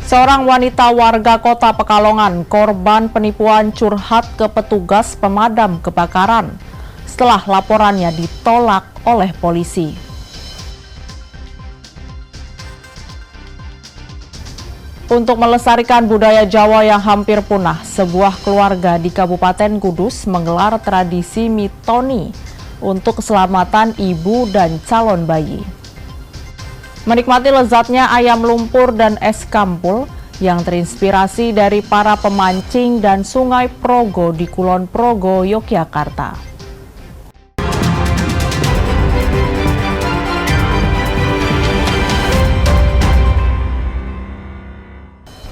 Seorang wanita warga Kota Pekalongan korban penipuan curhat ke petugas pemadam kebakaran setelah laporannya ditolak oleh polisi. Untuk melestarikan budaya Jawa yang hampir punah, sebuah keluarga di Kabupaten Kudus menggelar tradisi mitoni untuk keselamatan ibu dan calon bayi. Menikmati lezatnya ayam lumpur dan es kampul yang terinspirasi dari para pemancing dan Sungai Progo di Kulon Progo, Yogyakarta.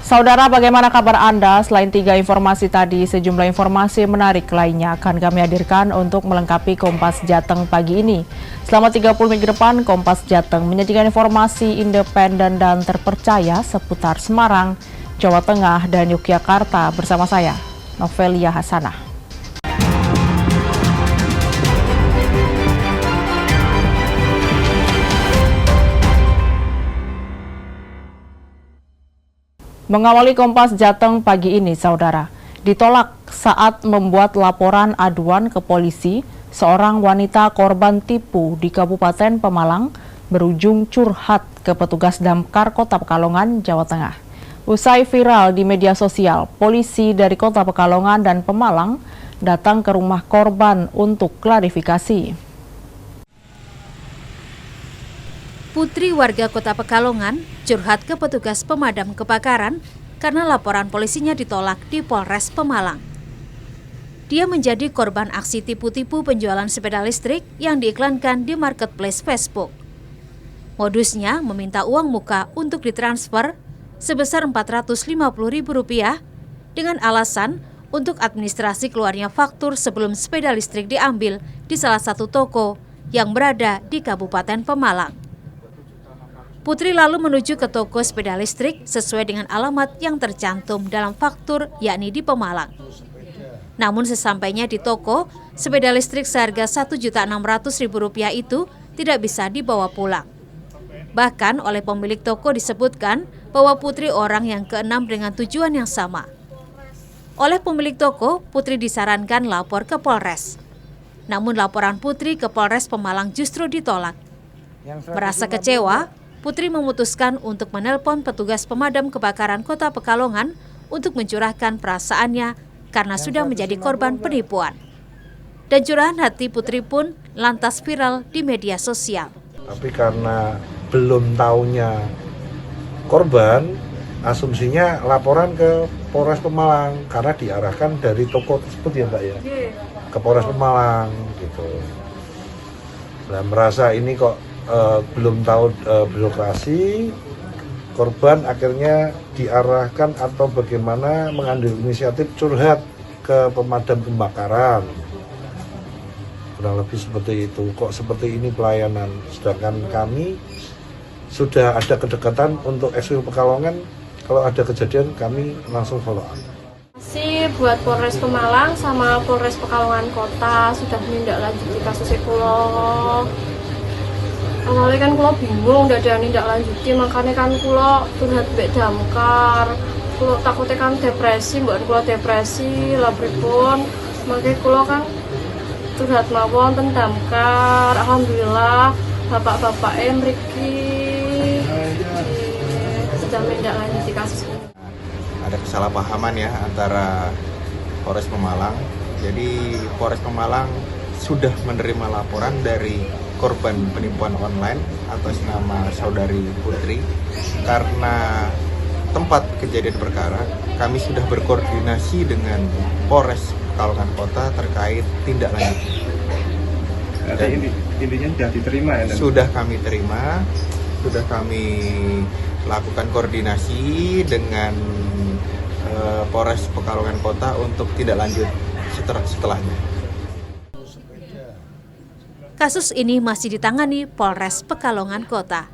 Saudara, bagaimana kabar Anda? Selain 3 informasi tadi, sejumlah informasi menarik lainnya akan kami hadirkan untuk melengkapi Kompas Jateng pagi ini. Selama 30 menit ke depan, Kompas Jateng menyajikan informasi independen dan terpercaya seputar Semarang, Jawa Tengah, dan Yogyakarta bersama saya, Novelia Hasanah. Mengawali Kompas Jateng pagi ini, saudara, ditolak saat membuat laporan aduan ke polisi, seorang wanita korban tipu di Kabupaten Pemalang berujung curhat ke petugas Damkar Kota Pekalongan, Jawa Tengah. Usai viral di media sosial, polisi dari Kota Pekalongan dan Pemalang datang ke rumah korban untuk klarifikasi. Putri warga Kota Pekalongan curhat ke petugas pemadam kebakaran karena laporan polisinya ditolak di Polres Pemalang. Dia menjadi korban aksi tipu-tipu penjualan sepeda listrik yang diiklankan di marketplace Facebook. Modusnya meminta uang muka untuk ditransfer sebesar Rp450.000 dengan alasan untuk administrasi keluarnya faktur sebelum sepeda listrik diambil di salah satu toko yang berada di Kabupaten Pemalang. Putri lalu menuju ke toko sepeda listrik sesuai dengan alamat yang tercantum dalam faktur, yakni di Pemalang. Namun sesampainya di toko, sepeda listrik seharga Rp1.600.000 itu tidak bisa dibawa pulang. Bahkan oleh pemilik toko disebutkan bahwa Putri orang yang ke-6 dengan tujuan yang sama. Oleh pemilik toko, Putri disarankan lapor ke Polres. Namun laporan Putri ke Polres Pemalang justru ditolak. Merasa kecewa, Putri memutuskan untuk menelpon petugas pemadam kebakaran Kota Pekalongan untuk mencurahkan perasaannya karena sudah menjadi korban penipuan. Dan curahan hati Putri pun lantas viral di media sosial. Tapi karena belum tahunya korban, asumsinya laporan ke Polres Pemalang karena diarahkan dari toko tersebut ya Mbak ya, ke Polres Pemalang gitu. Nah, merasa ini kok belum tahu birokrasi, korban akhirnya diarahkan atau bagaimana mengambil inisiatif curhat ke pemadam kebakaran. Kurang lebih seperti itu. Kok seperti ini pelayanan, sedangkan kami sudah ada kedekatan untuk SW Pekalongan, kalau ada kejadian kami langsung follow up. Masih buat Polres Pemalang sama Polres Pekalongan Kota sudah menindaklanjuti kasus kulo. Awalnya kan kulo bingung, udah ada nindaklanjuti, makanya kan kulo curhat mbek Damkar. Kulo takutnya kan depresi, bukan kulo depresi, lah pripun. Makanya kulo kan curhat mawon ten Damkar. Alhamdulillah bapak-bapak mriki sudah menindaklanjuti kasus ini. Ada kesalahpahaman ya antara Polres Pemalang. Jadi Polres Pemalang sudah menerima laporan dari korban penipuan online atas nama saudari Putri. Karena tempat kejadian perkara, kami sudah berkoordinasi dengan Polres Pekalongan Kota terkait tindak lanjut. Intinya sudah diterima ya? Sudah kami terima, sudah kami lakukan koordinasi dengan Polres Pekalongan Kota untuk tindak lanjut setelahnya. Kasus ini masih ditangani Polres Pekalongan Kota.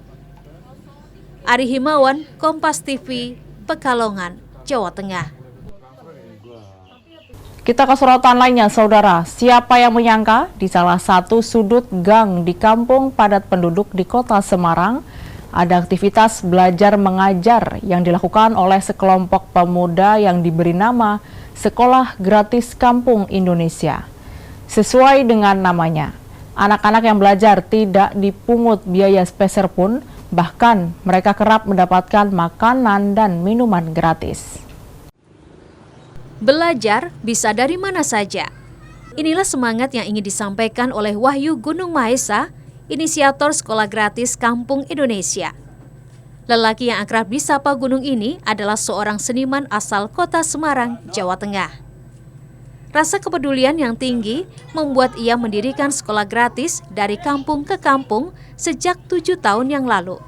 Ari Himawan, Kompas TV, Pekalongan, Jawa Tengah. Kita ke sorotan lainnya, saudara. Siapa yang menyangka di salah satu sudut gang di kampung padat penduduk di Kota Semarang Ada aktivitas belajar mengajar yang dilakukan oleh sekelompok pemuda yang diberi nama Sekolah Gratis Kampung Indonesia. Sesuai dengan namanya, anak-anak yang belajar tidak dipungut biaya sepeser pun, bahkan mereka kerap mendapatkan makanan dan minuman gratis. Belajar bisa dari mana saja. Inilah semangat yang ingin disampaikan oleh Wahyu Gunung Mahesa, inisiator Sekolah Gratis Kampung Indonesia. Lelaki yang akrab disapa Gunung ini adalah seorang seniman asal kota Semarang, Jawa Tengah. Rasa kepedulian yang tinggi membuat ia mendirikan sekolah gratis dari kampung ke kampung sejak 7 tahun yang lalu.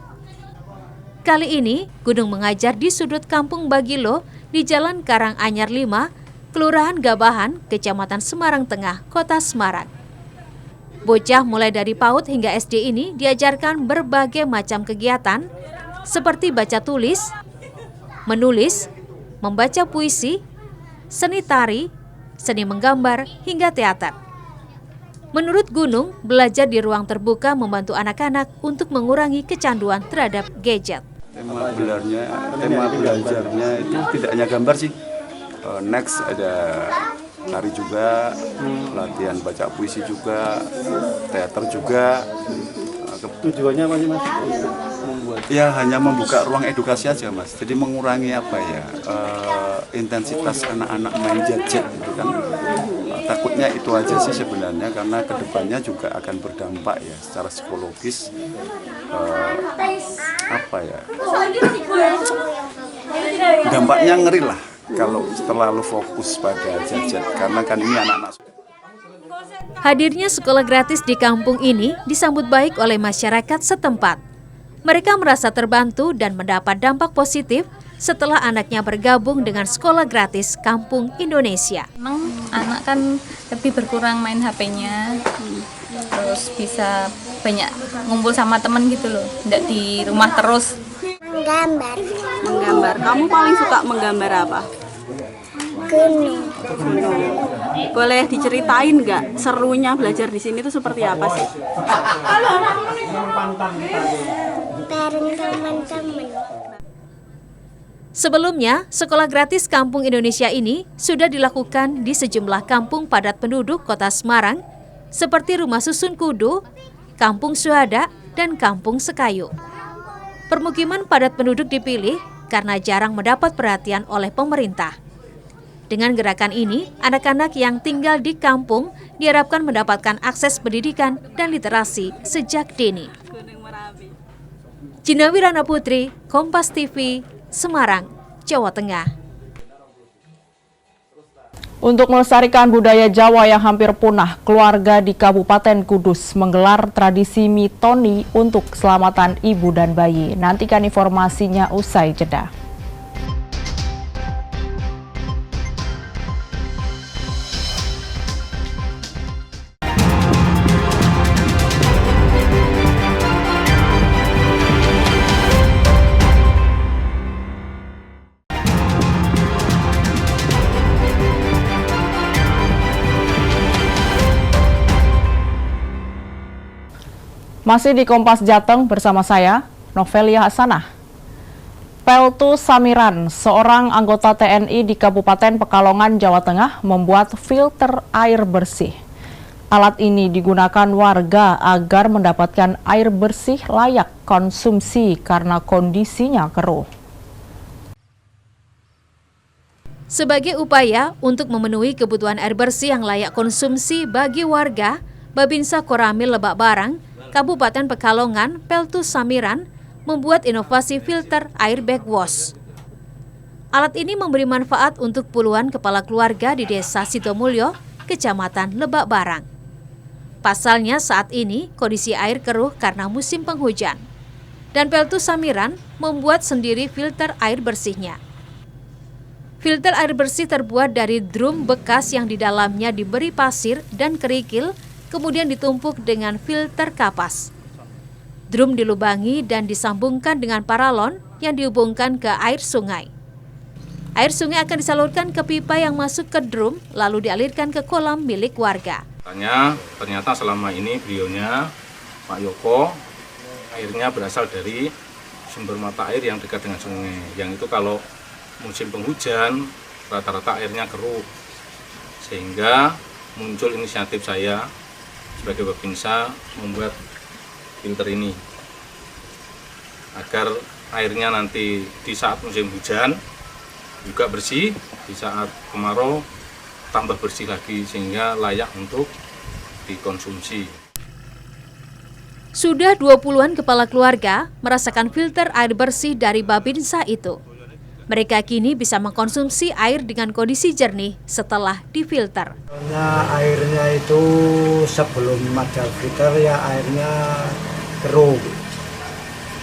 Kali ini, Gunung mengajar di sudut kampung Bagilo di Jalan Karanganyar 5, Kelurahan Gabahan, Kecamatan Semarang Tengah, Kota Semarang. Bocah mulai dari PAUD hingga SD ini diajarkan berbagai macam kegiatan seperti baca tulis, menulis, membaca puisi, seni tari, seni menggambar, hingga teater. Menurut Gunung, belajar di ruang terbuka membantu anak-anak untuk mengurangi kecanduan terhadap gadget. Tema belajarnya itu tidak hanya gambar sih. Next ada tari juga, latihan baca puisi juga, teater juga. Tujuannya apa sih Mas? Ya hanya membuka ruang edukasi aja Mas. Jadi mengurangi intensitas anak-anak main gadget gitu kan. Takutnya itu aja sih sebenarnya, karena kedepannya juga akan berdampak ya secara psikologis. Dampaknya ngeri lah kalau terlalu fokus pada gadget, karena kan ini anak-anak. Hadirnya sekolah gratis di kampung ini disambut baik oleh masyarakat setempat. Mereka merasa terbantu dan mendapat dampak positif setelah anaknya bergabung dengan sekolah gratis Kampung Indonesia. Memang anak kan lebih berkurang main HP-nya, terus bisa banyak ngumpul sama temen gitu loh, tidak di rumah terus. Menggambar. Kamu paling suka menggambar apa? Gunung. Boleh diceritain nggak serunya belajar di sini itu seperti apa sih? Bareng teman-teman. Sebelumnya, sekolah gratis Kampung Indonesia ini sudah dilakukan di sejumlah kampung padat penduduk Kota Semarang seperti Rumah Susun Kudu, Kampung Suhada, dan Kampung Sekayu. Permukiman padat penduduk dipilih karena jarang mendapat perhatian oleh pemerintah. Dengan gerakan ini, anak-anak yang tinggal di kampung diharapkan mendapatkan akses pendidikan dan literasi sejak dini. Gina Wirana Putri, Kompas TV, Semarang, Jawa Tengah. Untuk melestarikan budaya Jawa yang hampir punah, keluarga di Kabupaten Kudus menggelar tradisi mitoni untuk keselamatan ibu dan bayi. Nantikan informasinya usai jeda. Masih di Kompas Jateng bersama saya, Novelia Hasanah. Peltu Samiran, seorang anggota TNI di Kabupaten Pekalongan, Jawa Tengah, membuat filter air bersih. Alat ini digunakan warga agar mendapatkan air bersih layak konsumsi karena kondisinya keruh. Sebagai upaya untuk memenuhi kebutuhan air bersih yang layak konsumsi bagi warga, Babinsa Koramil Lebak Barang, Kabupaten Pekalongan, Peltu Samiran, membuat inovasi filter air backwash. Alat ini memberi manfaat untuk puluhan kepala keluarga di Desa Sitomulyo, Kecamatan Lebak Barang. Pasalnya saat ini kondisi air keruh karena musim penghujan. Dan Peltu Samiran membuat sendiri filter air bersihnya. Filter air bersih terbuat dari drum bekas yang di dalamnya diberi pasir dan kerikil, kemudian ditumpuk dengan filter kapas. Drum dilubangi dan disambungkan dengan paralon yang dihubungkan ke air sungai. Air sungai akan disalurkan ke pipa yang masuk ke drum, lalu dialirkan ke kolam milik warga. Ternyata selama ini beliaunya, Pak Yoko, airnya berasal dari sumber mata air yang dekat dengan sungai. Yang itu kalau musim penghujan rata-rata airnya keruh, sehingga muncul inisiatif saya sebagai Babinsa membuat filter ini agar airnya nanti di saat musim hujan juga bersih, di saat kemarau tambah bersih lagi sehingga layak untuk dikonsumsi. Sudah 20-an kepala keluarga merasakan filter air bersih dari Babinsa itu. Mereka kini bisa mengkonsumsi air dengan kondisi jernih setelah difilter. Airnya itu sebelum ada filter ya airnya keruh.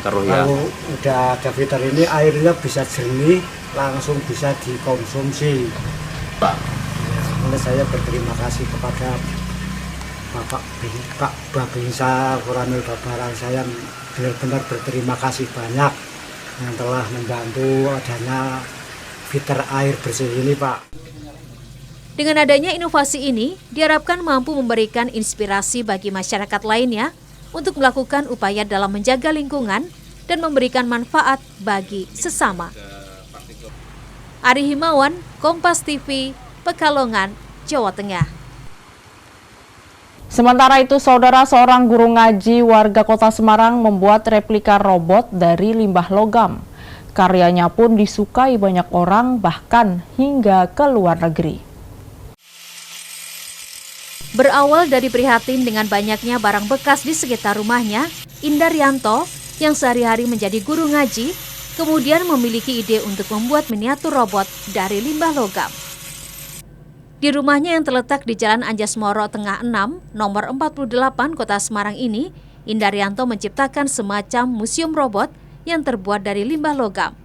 Keruh ya. Kalau udah ada filter ini airnya bisa jernih, langsung bisa dikonsumsi. Ya, mulai saya berterima kasih kepada Bapak Babinsa Koramil Babaran. Saya benar-benar berterima kasih banyak yang telah membantu adanya filter air bersih ini, Pak. Dengan adanya inovasi ini, diharapkan mampu memberikan inspirasi bagi masyarakat lainnya untuk melakukan upaya dalam menjaga lingkungan dan memberikan manfaat bagi sesama. Ari Himawan, Kompas TV, Pekalongan, Jawa Tengah. Sementara itu, saudara, seorang guru ngaji warga Kota Semarang membuat replika robot dari limbah logam. Karyanya pun disukai banyak orang, bahkan hingga ke luar negeri. Berawal dari prihatin dengan banyaknya barang bekas di sekitar rumahnya, Indaryanto yang sehari-hari menjadi guru ngaji, kemudian memiliki ide untuk membuat miniatur robot dari limbah logam. Di rumahnya yang terletak di Jalan Anjasmoro Tengah 6, nomor 48 Kota Semarang ini, Indaryanto menciptakan semacam museum robot yang terbuat dari limbah logam.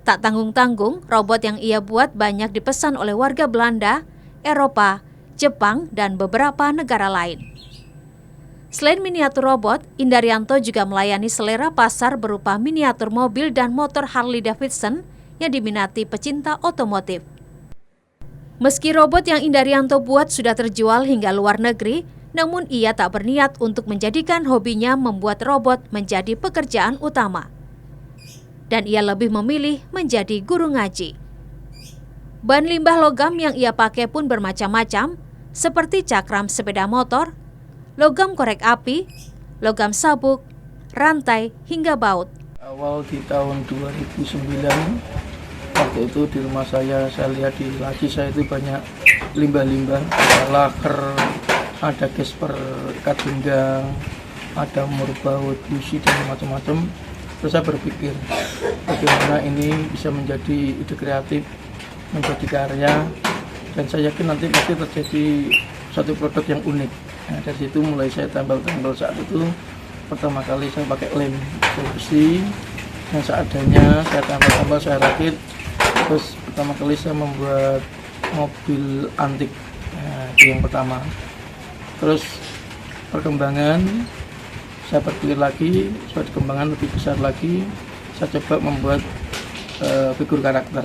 Tak tanggung-tanggung, robot yang ia buat banyak dipesan oleh warga Belanda, Eropa, Jepang, dan beberapa negara lain. Selain miniatur robot, Indaryanto juga melayani selera pasar berupa miniatur mobil dan motor Harley Davidson yang diminati pecinta otomotif. Meski robot yang Indaryanto buat sudah terjual hingga luar negeri, namun ia tak berniat untuk menjadikan hobinya membuat robot menjadi pekerjaan utama. Dan ia lebih memilih menjadi guru ngaji. Bahan limbah logam yang ia pakai pun bermacam-macam, seperti cakram sepeda motor, logam korek api, logam sabuk, rantai, hingga baut. Awal di tahun 2009, waktu itu di rumah saya lihat di laci saya itu banyak limbah-limbah, ada laker, ada gesper ikat pinggang, ada murbaut, busi, dan macam-macam. Terus saya berpikir bagaimana ini bisa menjadi ide kreatif, menjadi karya, dan saya yakin nanti pasti terjadi satu produk yang unik. Nah, dari situ mulai saya tambal-tambal. Saat itu pertama kali saya pakai lem besi yang seadanya, saya tambal-tambal, saya rakit. Terus pertama kali saya membuat mobil antik, nah, itu yang pertama. Terus perkembangan, saya berpikir lagi, supaya perkembangan lebih besar lagi, saya coba membuat figur karakter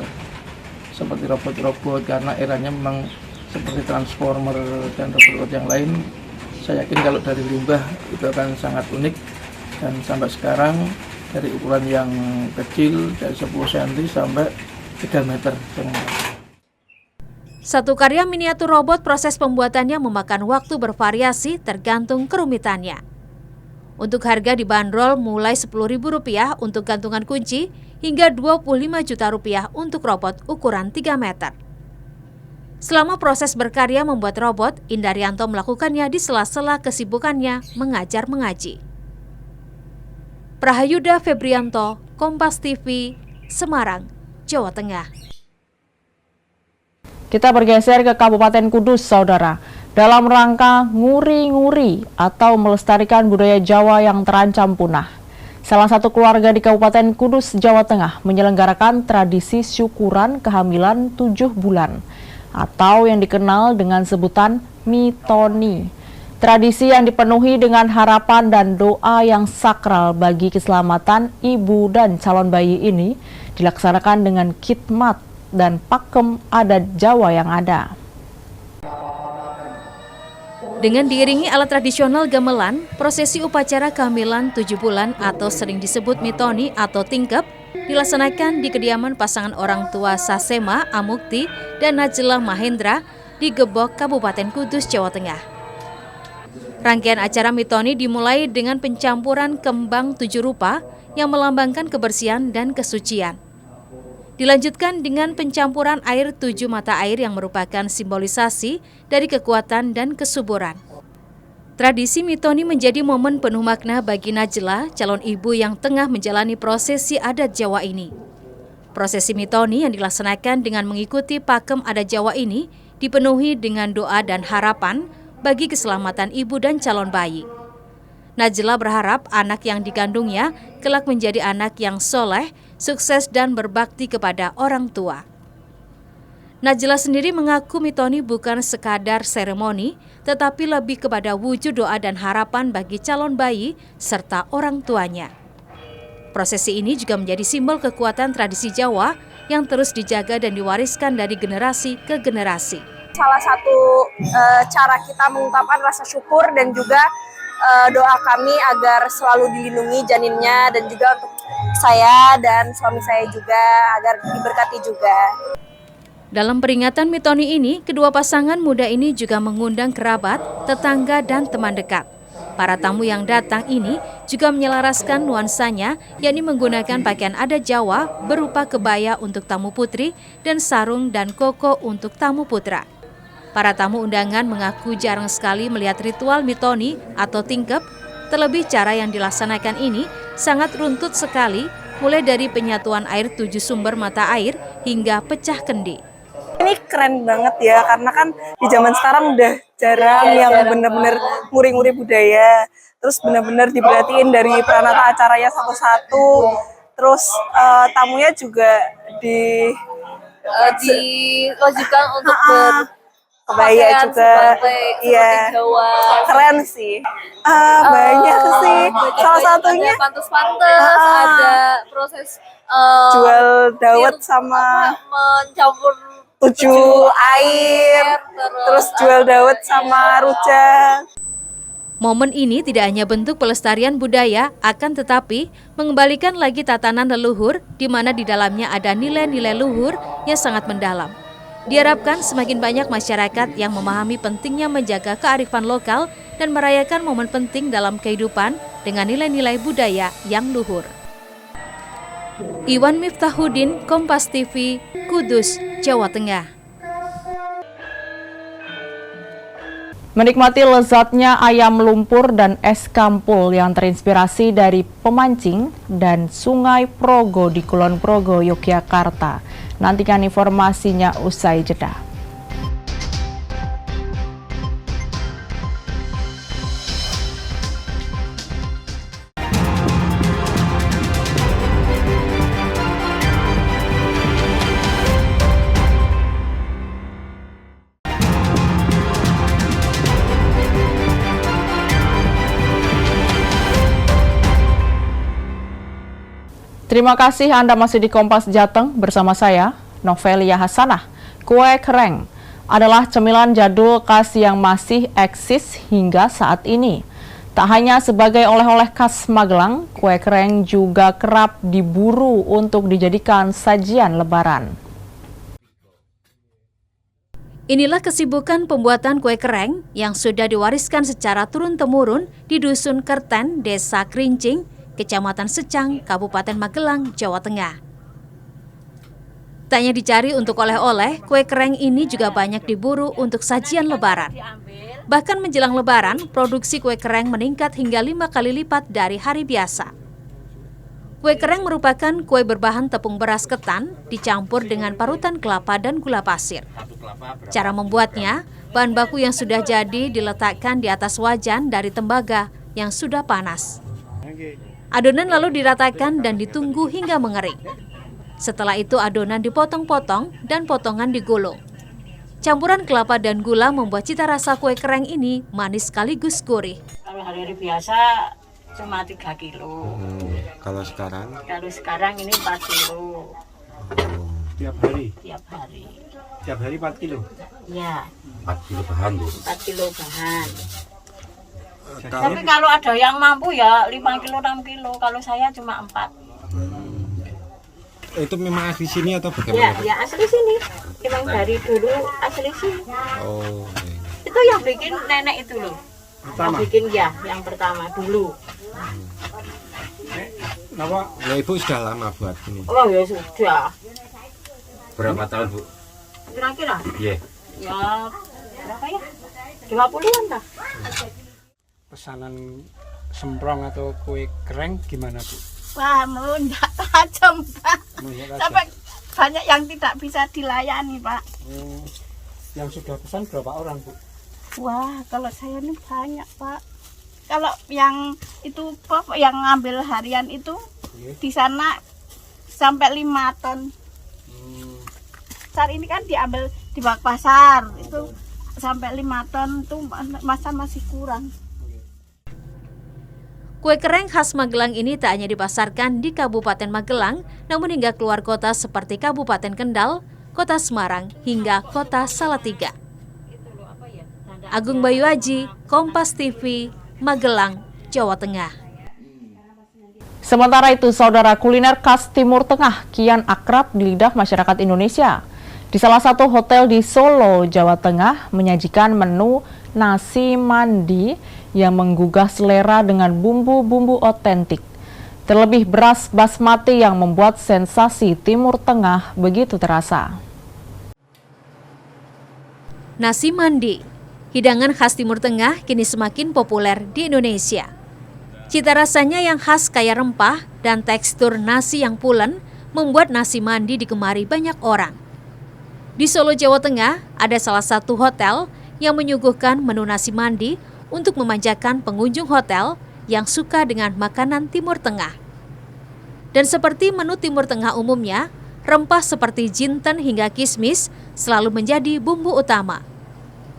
seperti robot-robot, karena eranya memang seperti Transformer dan robot-robot yang lain. Saya yakin kalau dari limbah itu akan sangat unik, dan sampai sekarang dari ukuran yang kecil dari 10 cm sampai 3 meter. Satu karya miniatur robot, proses pembuatannya memakan waktu bervariasi tergantung kerumitannya. Untuk harga dibanderol mulai Rp10.000 untuk gantungan kunci hingga Rp25 juta untuk robot ukuran 3 meter. Selama proses berkarya membuat robot, Indaryanto melakukannya di sela-sela kesibukannya mengajar mengaji. Prahayuda Febrianto, Kompas TV, Semarang, Jawa Tengah. Kita bergeser ke Kabupaten Kudus, saudara. Dalam rangka nguri-nguri atau melestarikan budaya Jawa yang terancam punah, salah satu keluarga di Kabupaten Kudus, Jawa Tengah menyelenggarakan tradisi syukuran kehamilan 7 bulan atau yang dikenal dengan sebutan mitoni. Tradisi yang dipenuhi dengan harapan dan doa yang sakral bagi keselamatan ibu dan calon bayi ini dilaksanakan dengan khidmat dan pakem adat Jawa yang ada. Dengan diiringi alat tradisional gamelan, prosesi upacara kehamilan 7 bulan atau sering disebut mitoni atau tingkep dilaksanakan di kediaman pasangan orang tua Sasema Amukti dan Najla Mahendra di Gebok, Kabupaten Kudus, Jawa Tengah. Rangkaian acara mitoni dimulai dengan pencampuran kembang 7 rupa yang melambangkan kebersihan dan kesucian. Dilanjutkan dengan pencampuran air 7 mata air yang merupakan simbolisasi dari kekuatan dan kesuburan. Tradisi mitoni menjadi momen penuh makna bagi Najla, calon ibu yang tengah menjalani prosesi adat Jawa ini. Prosesi mitoni yang dilaksanakan dengan mengikuti pakem adat Jawa ini dipenuhi dengan doa dan harapan bagi keselamatan ibu dan calon bayi. Najla berharap anak yang dikandungnya kelak menjadi anak yang soleh, sukses dan berbakti kepada orang tua. Najla sendiri mengaku mitoni bukan sekadar seremoni, tetapi lebih kepada wujud doa dan harapan bagi calon bayi serta orang tuanya. Prosesi ini juga menjadi simbol kekuatan tradisi Jawa yang terus dijaga dan diwariskan dari generasi ke generasi. Salah satu cara kita mengungkapkan rasa syukur dan juga doa kami agar selalu dilindungi janinnya dan juga untuk saya dan suami saya juga agar diberkati juga. Dalam peringatan mitoni ini, kedua pasangan muda ini juga mengundang kerabat, tetangga dan teman dekat. Para tamu yang datang ini juga menyelaraskan nuansanya, yakni menggunakan pakaian adat Jawa berupa kebaya untuk tamu putri dan sarung dan koko untuk tamu putra. Para tamu undangan mengaku jarang sekali melihat ritual mitoni atau tingkep, terlebih cara yang dilaksanakan ini sangat runtut sekali, mulai dari penyatuan air 7 sumber mata air hingga pecah kendi. Ini keren banget ya, karena kan di zaman sekarang udah jarang yang benar-benar nguri-nguri budaya, terus benar-benar diperhatiin dari peranata acaranya satu-satu, terus tamunya juga diwajibkan untuk kebaya juga, iya, keren sih. Banyak sih, salah satunya pantes-pantes, ada proses jual dawet sama mencampur 7 air, terus jual dawet sama rujak. Momen ini tidak hanya bentuk pelestarian budaya, akan tetapi mengembalikan lagi tatanan leluhur, di mana di dalamnya ada nilai-nilai luhur yang sangat mendalam. Diharapkan semakin banyak masyarakat yang memahami pentingnya menjaga kearifan lokal dan merayakan momen penting dalam kehidupan dengan nilai-nilai budaya yang luhur. Iwan Miftahuddin, Kompas TV, Kudus, Jawa Tengah. Menikmati lezatnya ayam lumpur dan es kampul yang terinspirasi dari pemancing dan Sungai Progo di Kulon Progo, Yogyakarta. Nantikan informasinya usai jeda. Terima kasih Anda masih di Kompas Jateng bersama saya, Novelia Hasanah. Kue kereng adalah cemilan jadul khas yang masih eksis hingga saat ini. Tak hanya sebagai oleh-oleh khas Magelang, kue kereng juga kerap diburu untuk dijadikan sajian lebaran. Inilah kesibukan pembuatan kue kereng yang sudah diwariskan secara turun-temurun di Dusun Kerten, Desa Krincing, Kecamatan Secang, Kabupaten Magelang, Jawa Tengah. Tak hanya dicari untuk oleh-oleh, kue kereng ini juga banyak diburu untuk sajian lebaran. Bahkan menjelang lebaran, produksi kue kereng meningkat hingga 5 kali lipat dari hari biasa. Kue kereng merupakan kue berbahan tepung beras ketan dicampur dengan parutan kelapa dan gula pasir. Cara membuatnya, bahan baku yang sudah jadi diletakkan di atas wajan dari tembaga yang sudah panas. Adonan lalu diratakan dan ditunggu hingga mengering. Setelah itu adonan dipotong-potong dan potongan digulung. Campuran kelapa dan gula membuat cita rasa kue kereng ini manis sekaligus gurih. Kalau hari-hari biasa cuma 3 kilo. Kalau sekarang? Kalau sekarang ini 4 kilo. Tiap hari? Tiap hari. Tiap hari 4 kilo? Ya. 4 kilo bahan tuh. 4 kilo bahan. Jadi, Tapi kalau ada yang mampu ya 5 kilo, 6 kilo. Kalau saya cuma 4. Itu memang asli sini atau bagaimana? Ya asli sini. Memang dari dulu asli sini. Oh. Itu yang bikin nenek itu loh. Pertama? Yang bikin ya, yang pertama dulu. Kenapa? Ya Ibu sudah lama buat ini. Oh ya sudah. Berapa tahun Bu? Kira-kira? Iya. Ya berapa ya? 20-an lah. Pesanan semprong atau kue kering gimana Bu? Wah, melunjak tajam Pak. Melunjak tajam. Sampai banyak yang tidak bisa dilayani Pak. Yang sudah pesan berapa orang Bu? Wah, kalau saya ini banyak Pak. Kalau yang itu yang ngambil harian itu di sana sampai 5 ton. Saat ini kan diambil di bak pasar itu sampai 5 ton itu masa masih kurang. Kue kering khas Magelang ini tak hanya dipasarkan di Kabupaten Magelang, namun hingga keluar kota seperti Kabupaten Kendal, Kota Semarang, hingga Kota Salatiga. Agung Bayu Aji, Kompas TV, Magelang, Jawa Tengah. Sementara itu, saudara, kuliner khas Timur Tengah kian akrab di lidah masyarakat Indonesia. Di salah satu hotel di Solo, Jawa Tengah, menyajikan menu nasi mandi yang menggugah selera dengan bumbu-bumbu otentik. Terlebih beras basmati yang membuat sensasi Timur Tengah begitu terasa. Nasi mandi, hidangan khas Timur Tengah kini semakin populer di Indonesia. Cita rasanya yang khas kaya rempah dan tekstur nasi yang pulen membuat nasi mandi digemari banyak orang. Di Solo, Jawa Tengah, ada salah satu hotel yang menyuguhkan menu nasi mandi untuk memanjakan pengunjung hotel yang suka dengan makanan Timur Tengah. Dan seperti menu Timur Tengah umumnya, rempah seperti jinten hingga kismis selalu menjadi bumbu utama.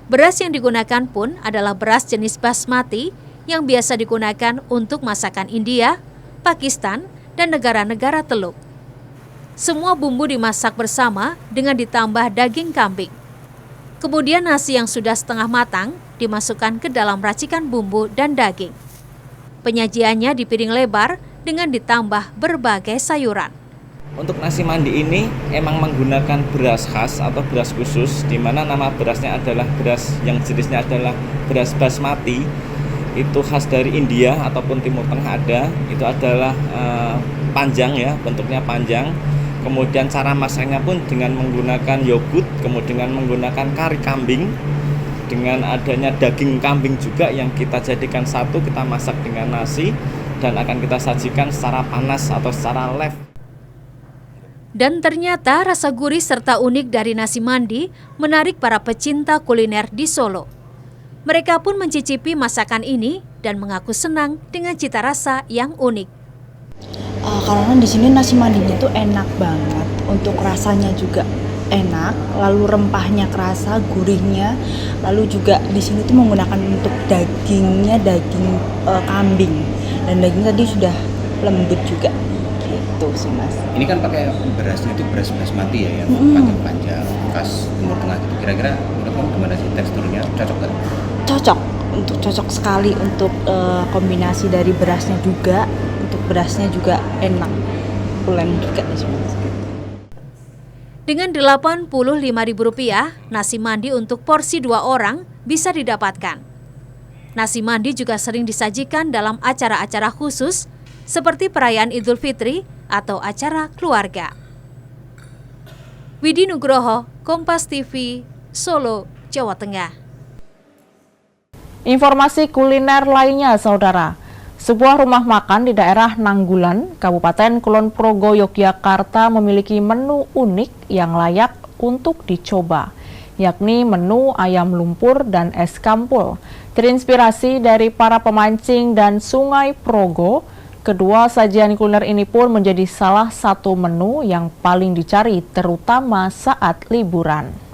Beras yang digunakan pun adalah beras jenis basmati yang biasa digunakan untuk masakan India, Pakistan, dan negara-negara Teluk. Semua bumbu dimasak bersama dengan ditambah daging kambing. Kemudian nasi yang sudah setengah matang dimasukkan ke dalam racikan bumbu dan daging. Penyajiannya di piring lebar dengan ditambah berbagai sayuran. Untuk nasi mandi ini emang menggunakan beras khas atau beras khusus, di mana nama berasnya adalah beras yang jenisnya adalah beras basmati. Itu khas dari India ataupun Timur Tengah ada. Itu adalah panjang ya, bentuknya panjang. Kemudian cara masaknya pun dengan menggunakan yogurt, kemudian menggunakan kari kambing. Dengan adanya daging kambing juga yang kita jadikan satu, kita masak dengan nasi dan akan kita sajikan secara panas atau secara live. Dan ternyata rasa gurih serta unik dari nasi mandi menarik para pecinta kuliner di Solo. Mereka pun mencicipi masakan ini dan mengaku senang dengan cita rasa yang unik. Karena di sini nasi mandinya itu enak banget, untuk rasanya juga enak, lalu rempahnya kerasa, gurihnya, lalu juga di sini tuh menggunakan untuk dagingnya daging kambing, dan daging tadi sudah lembut juga, gitu sih Mas. Ini kan pakai berasnya itu beras basmati ya, yang panjang, khas Timur Tengah gitu. Kira-kira menurut kamu gimana sih teksturnya, cocok nggak? Cocok sekali untuk kombinasi dari berasnya juga. Untuk berasnya juga enak, pulen juga. Dengan Rp85.000, nasi mandi untuk porsi 2 orang bisa didapatkan. Nasi mandi juga sering disajikan dalam acara-acara khusus seperti perayaan Idul Fitri atau acara keluarga. Widi Nugroho, Kompas TV, Solo, Jawa Tengah. Informasi kuliner lainnya, saudara. Sebuah rumah makan di daerah Nanggulan, Kabupaten Kulon Progo, Yogyakarta memiliki menu unik yang layak untuk dicoba, yakni menu ayam lumpur dan es kampul. Terinspirasi dari para pemancing dan Sungai Progo, kedua sajian kuliner ini pun menjadi salah satu menu yang paling dicari terutama saat liburan.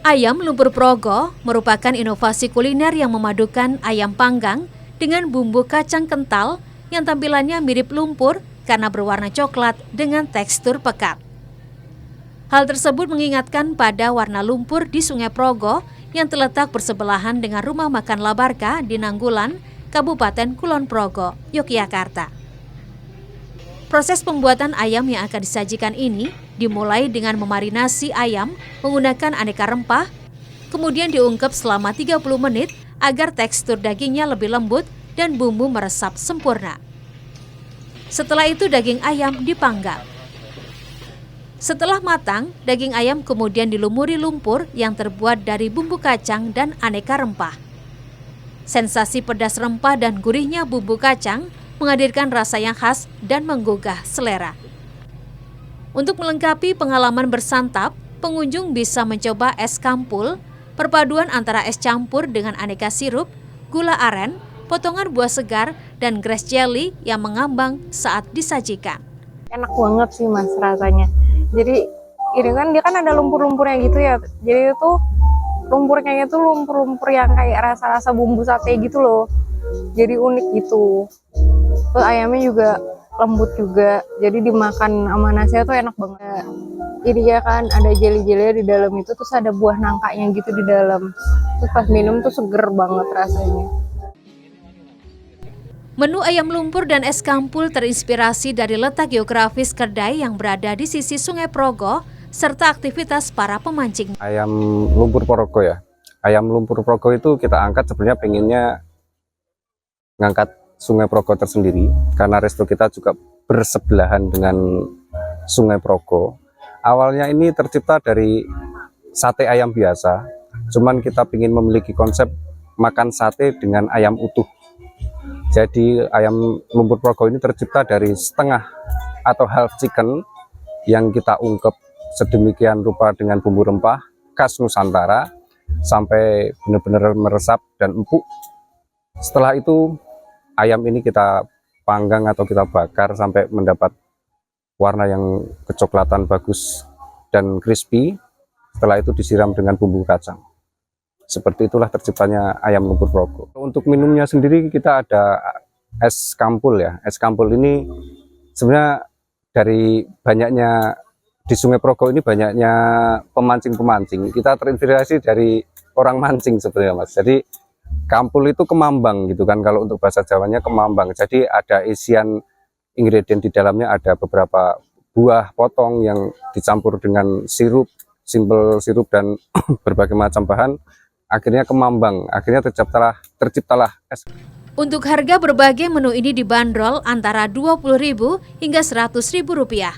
Ayam lumpur Progo merupakan inovasi kuliner yang memadukan ayam panggang dengan bumbu kacang kental yang tampilannya mirip lumpur karena berwarna coklat dengan tekstur pekat. Hal tersebut mengingatkan pada warna lumpur di Sungai Progo yang terletak bersebelahan dengan rumah makan Labarka di Nanggulan, Kabupaten Kulon Progo, Yogyakarta. Proses pembuatan ayam yang akan disajikan ini dimulai dengan memarinasi ayam menggunakan aneka rempah, kemudian diungkep selama 30 menit agar tekstur dagingnya lebih lembut dan bumbu meresap sempurna. Setelah itu daging ayam dipanggang. Setelah matang, daging ayam kemudian dilumuri lumpur yang terbuat dari bumbu kacang dan aneka rempah. Sensasi pedas rempah dan gurihnya bumbu kacang menghadirkan rasa yang khas dan menggugah selera. Untuk melengkapi pengalaman bersantap, pengunjung bisa mencoba es kampul, perpaduan antara es campur dengan aneka sirup, gula aren, potongan buah segar, dan grass jelly yang mengambang saat disajikan. Enak banget sih mas rasanya. Jadi ini kan dia kan ada lumpur-lumpurnya gitu ya. Jadi itu lumpurnya itu lumpur-lumpur yang kayak rasa-rasa bumbu sate gitu loh. Jadi unik gitu. Terus ayamnya juga lembut juga. Jadi dimakan sama nasinya tuh enak banget. Ini ya kan ada jelly-jelly di dalam itu, terus ada buah nangkanya gitu di dalam. Terus pas minum tuh seger banget rasanya. Menu ayam lumpur dan es kampul terinspirasi dari letak geografis kedai yang berada di sisi Sungai Progo serta aktivitas para pemancing. Ayam lumpur Progo ya. Ayam lumpur Progo itu kita angkat sebenarnya pengennya ngangkat Sungai Progo tersendiri karena resto kita juga bersebelahan dengan Sungai Progo. Awalnya ini tercipta dari sate ayam biasa, cuman kita ingin memiliki konsep makan sate dengan ayam utuh. Jadi ayam lumpur Progo ini tercipta dari setengah atau half chicken yang kita ungkep sedemikian rupa dengan bumbu rempah khas Nusantara sampai benar-benar meresap dan empuk. Setelah itu ayam ini kita panggang atau kita bakar sampai mendapat warna yang kecoklatan bagus dan crispy. Setelah itu disiram dengan bumbu kacang. Seperti itulah terciptanya ayam lumpur Progo. Untuk minumnya sendiri kita ada es kampul ya. Es kampul ini sebenarnya dari banyaknya di Sungai Progo ini banyaknya pemancing-pemancing. Kita terinspirasi dari orang mancing sebenarnya mas. Jadi kampul itu kemambang gitu kan, kalau untuk bahasa Jawanya kemambang. Jadi ada isian ingredient di dalamnya, ada beberapa buah potong yang dicampur dengan sirup, simpel sirup dan berbagai macam bahan. Akhirnya kemambang, akhirnya terciptalah es. Untuk harga berbagai menu ini dibanderol antara Rp20.000 hingga Rp100.000.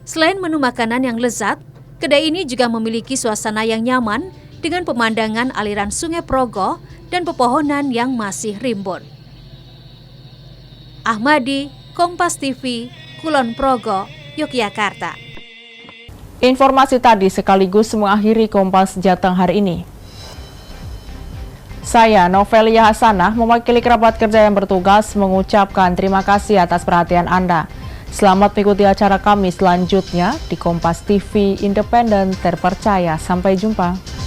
Selain menu makanan yang lezat, kedai ini juga memiliki suasana yang nyaman dengan pemandangan aliran Sungai Progo dan pepohonan yang masih rimbun. Ahmadi, Kompas TV, Kulon Progo, Yogyakarta. Informasi tadi sekaligus mengakhiri Kompas Jateng hari ini. Saya, Novelia Hasanah, mewakili kerabat kerja yang bertugas mengucapkan terima kasih atas perhatian Anda. Selamat mengikuti acara kami selanjutnya di Kompas TV Independen Terpercaya. Sampai jumpa.